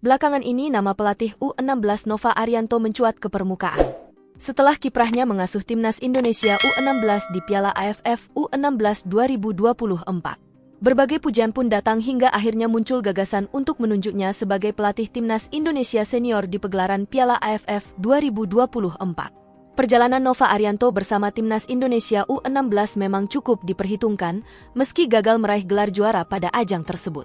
Belakangan ini nama pelatih U16 Nova Arianto mencuat ke permukaan. Setelah kiprahnya mengasuh timnas Indonesia U16 di Piala AFF U16 2024. Berbagai pujian pun datang hingga akhirnya muncul gagasan untuk menunjuknya sebagai pelatih timnas Indonesia senior di pegelaran Piala AFF 2024. Perjalanan Nova Arianto bersama timnas Indonesia U16 memang cukup diperhitungkan, meski gagal meraih gelar juara pada ajang tersebut.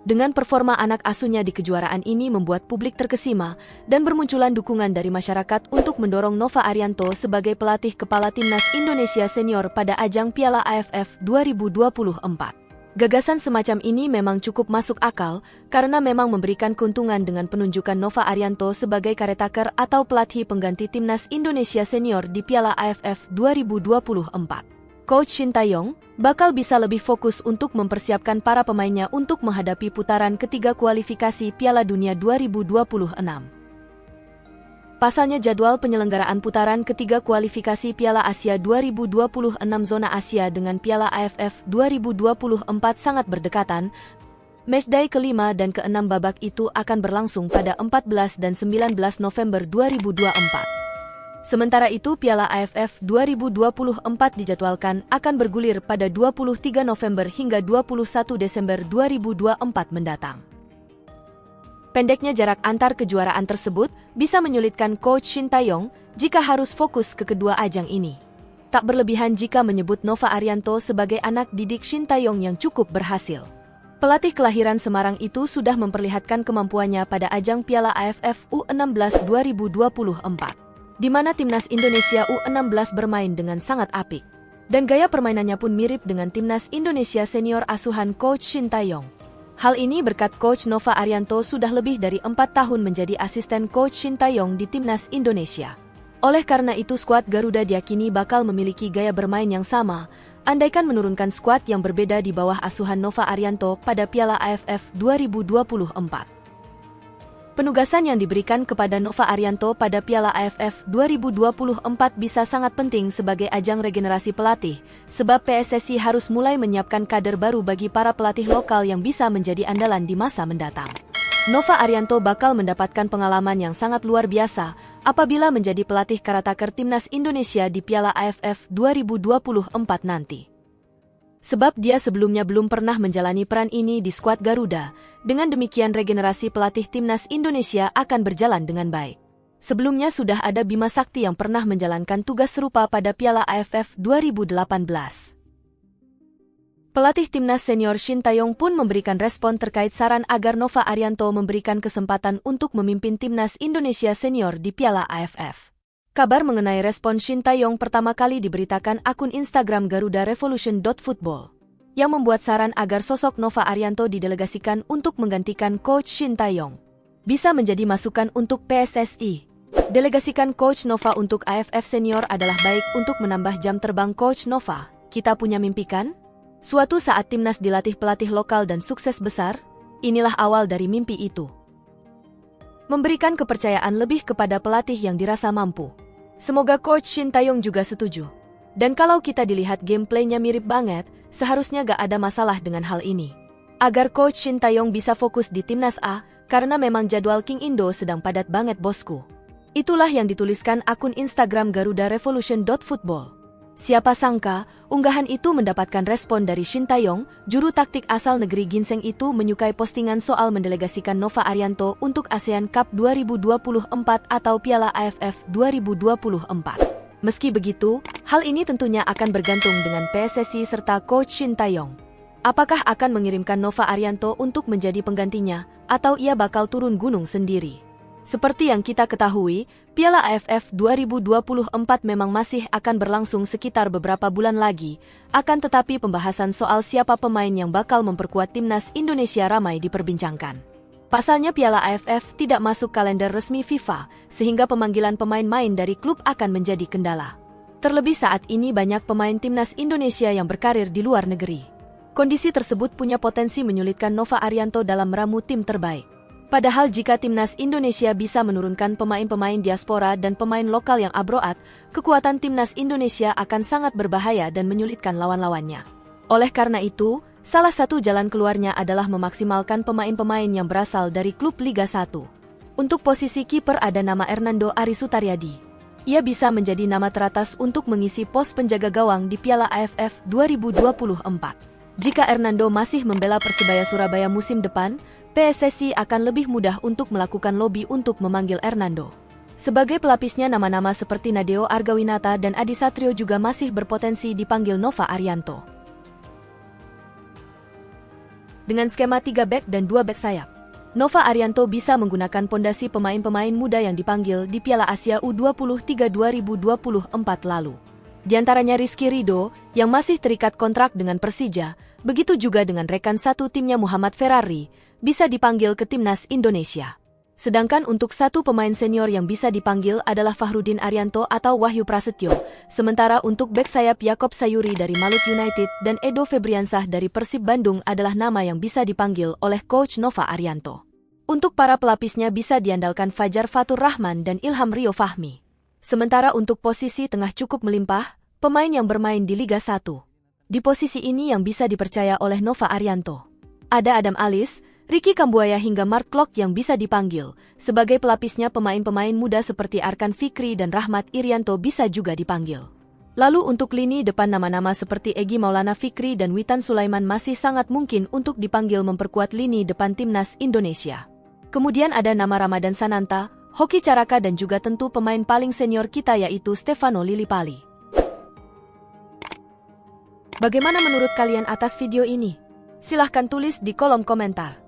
Dengan performa anak asuhnya di kejuaraan ini membuat publik terkesima dan bermunculan dukungan dari masyarakat untuk mendorong Nova Arianto sebagai pelatih kepala timnas Indonesia senior pada ajang Piala AFF 2024. Gagasan semacam ini memang cukup masuk akal karena memang memberikan keuntungan dengan penunjukan Nova Arianto sebagai caretaker atau pelatih pengganti timnas Indonesia senior di Piala AFF 2024. Coach Shin Tae-yong bakal bisa lebih fokus untuk mempersiapkan para pemainnya untuk menghadapi putaran ketiga kualifikasi Piala Dunia 2026. Pasalnya jadwal penyelenggaraan putaran ketiga kualifikasi Piala Asia 2026 zona Asia dengan Piala AFF 2024 sangat berdekatan. Matchday ke-5 dan ke-6 babak itu akan berlangsung pada 14 dan 19 November 2024. Sementara itu Piala AFF 2024 dijadwalkan akan bergulir pada 23 November hingga 21 Desember 2024 mendatang. Pendeknya jarak antar kejuaraan tersebut bisa menyulitkan Coach Shin Tae-yong jika harus fokus ke kedua ajang ini. Tak berlebihan jika menyebut Nova Arianto sebagai anak didik Shin Tae-yong yang cukup berhasil. Pelatih kelahiran Semarang itu sudah memperlihatkan kemampuannya pada ajang Piala AFF U16 2024. Di mana timnas Indonesia U16 bermain dengan sangat apik. Dan gaya permainannya pun mirip dengan timnas Indonesia senior asuhan Coach Shin Tae-yong. Hal ini berkat Coach Nova Arianto sudah lebih dari 4 tahun menjadi asisten Coach Shin Tae-yong di timnas Indonesia. Oleh karena itu skuad Garuda diyakini bakal memiliki gaya bermain yang sama, andaikan menurunkan skuad yang berbeda di bawah asuhan Nova Arianto pada Piala AFF 2024. Penugasan yang diberikan kepada Nova Arianto pada Piala AFF 2024 bisa sangat penting sebagai ajang regenerasi pelatih, sebab PSSI harus mulai menyiapkan kader baru bagi para pelatih lokal yang bisa menjadi andalan di masa mendatang. Nova Arianto bakal mendapatkan pengalaman yang sangat luar biasa apabila menjadi pelatih caretaker timnas Indonesia di Piala AFF 2024 nanti. Sebab dia sebelumnya belum pernah menjalani peran ini di skuad Garuda, dengan demikian regenerasi pelatih timnas Indonesia akan berjalan dengan baik. Sebelumnya sudah ada Bima Sakti yang pernah menjalankan tugas serupa pada Piala AFF 2018. Pelatih timnas senior Shin Tae-yong pun memberikan respon terkait saran agar Nova Arianto memberikan kesempatan untuk memimpin timnas Indonesia senior di Piala AFF. Kabar mengenai respon Shin Tae-yong pertama kali diberitakan akun Instagram Garuda Revolution.football, yang membuat saran agar sosok Nova Arianto didelegasikan untuk menggantikan Coach Shin Tae-yong. Bisa menjadi masukan untuk PSSI. Delegasikan Coach Nova untuk AFF senior adalah baik untuk menambah jam terbang Coach Nova. Kita punya mimpi kan? Suatu saat timnas dilatih pelatih lokal dan sukses besar, inilah awal dari mimpi itu. Memberikan kepercayaan lebih kepada pelatih yang dirasa mampu. Semoga Coach Shin Tae-yong juga setuju. Dan kalau kita dilihat gameplaynya mirip banget, seharusnya gak ada masalah dengan hal ini. Agar Coach Shin Tae-yong bisa fokus di Timnas A, karena memang jadwal King Indo sedang padat banget bosku. Itulah yang dituliskan akun Instagram Garuda Revolution.football. Siapa sangka, unggahan itu mendapatkan respon dari Shin Tae-yong, juru taktik asal negeri ginseng itu menyukai postingan soal mendelegasikan Nova Arianto untuk ASEAN Cup 2024 atau Piala AFF 2024. Meski begitu, hal ini tentunya akan bergantung dengan PSSI serta Coach Shin Tae-yong. Apakah akan mengirimkan Nova Arianto untuk menjadi penggantinya, atau ia bakal turun gunung sendiri? Seperti yang kita ketahui, Piala AFF 2024 memang masih akan berlangsung sekitar beberapa bulan lagi, akan tetapi pembahasan soal siapa pemain yang bakal memperkuat timnas Indonesia ramai diperbincangkan. Pasalnya Piala AFF tidak masuk kalender resmi FIFA, sehingga pemanggilan pemain main dari klub akan menjadi kendala. Terlebih saat ini banyak pemain timnas Indonesia yang berkarir di luar negeri. Kondisi tersebut punya potensi menyulitkan Nova Arianto dalam meramu tim terbaik. Padahal jika timnas Indonesia bisa menurunkan pemain-pemain diaspora dan pemain lokal yang abroad, kekuatan timnas Indonesia akan sangat berbahaya dan menyulitkan lawan-lawannya. Oleh karena itu, Salah satu jalan keluarnya adalah memaksimalkan pemain-pemain yang berasal dari klub Liga 1. Untuk posisi kiper ada nama Hernando Arisutaryadi. Ia bisa menjadi nama teratas untuk mengisi pos penjaga gawang di Piala AFF 2024. Jika Hernando masih membela Persebaya Surabaya musim depan, PSSI akan lebih mudah untuk melakukan lobi untuk memanggil Hernando. Sebagai pelapisnya nama-nama seperti Nadeo Argawinata dan Adi Satrio juga masih berpotensi dipanggil Nova Arianto. Dengan skema 3 bek dan 2 bek sayap, Nova Arianto bisa menggunakan pondasi pemain-pemain muda yang dipanggil di Piala Asia U23 2024 lalu. Di antaranya Rizky Ridho, yang masih terikat kontrak dengan Persija, begitu juga dengan rekan satu timnya Muhammad Ferrari, bisa dipanggil ke timnas Indonesia. Sedangkan untuk satu pemain senior yang bisa dipanggil adalah Fahrudin Arianto atau Wahyu Prasetyo, sementara untuk bek sayap Yakob Sayuri dari Malut United dan Edo Febriansah dari Persib Bandung adalah nama yang bisa dipanggil oleh Coach Nova Arianto. Untuk para pelapisnya bisa diandalkan Fajar Fatur Rahman dan Ilham Rio Fahmi. Sementara untuk posisi tengah cukup melimpah, pemain yang bermain di Liga 1. Di posisi ini yang bisa dipercaya oleh Nova Arianto. Ada Adam Alis, Ricky Kambuaya hingga Mark Klok yang bisa dipanggil. Sebagai pelapisnya pemain-pemain muda seperti Arkan Fikri dan Rahmat Irianto bisa juga dipanggil. Lalu untuk lini depan nama-nama seperti Egy Maulana Fikri dan Witan Sulaiman masih sangat mungkin untuk dipanggil memperkuat lini depan timnas Indonesia. Kemudian ada nama Ramadan Sananta, Hoki Caraka dan juga tentu pemain paling senior kita yaitu Stefano Lillipali. Bagaimana menurut kalian atas video ini? Silahkan tulis di kolom komentar.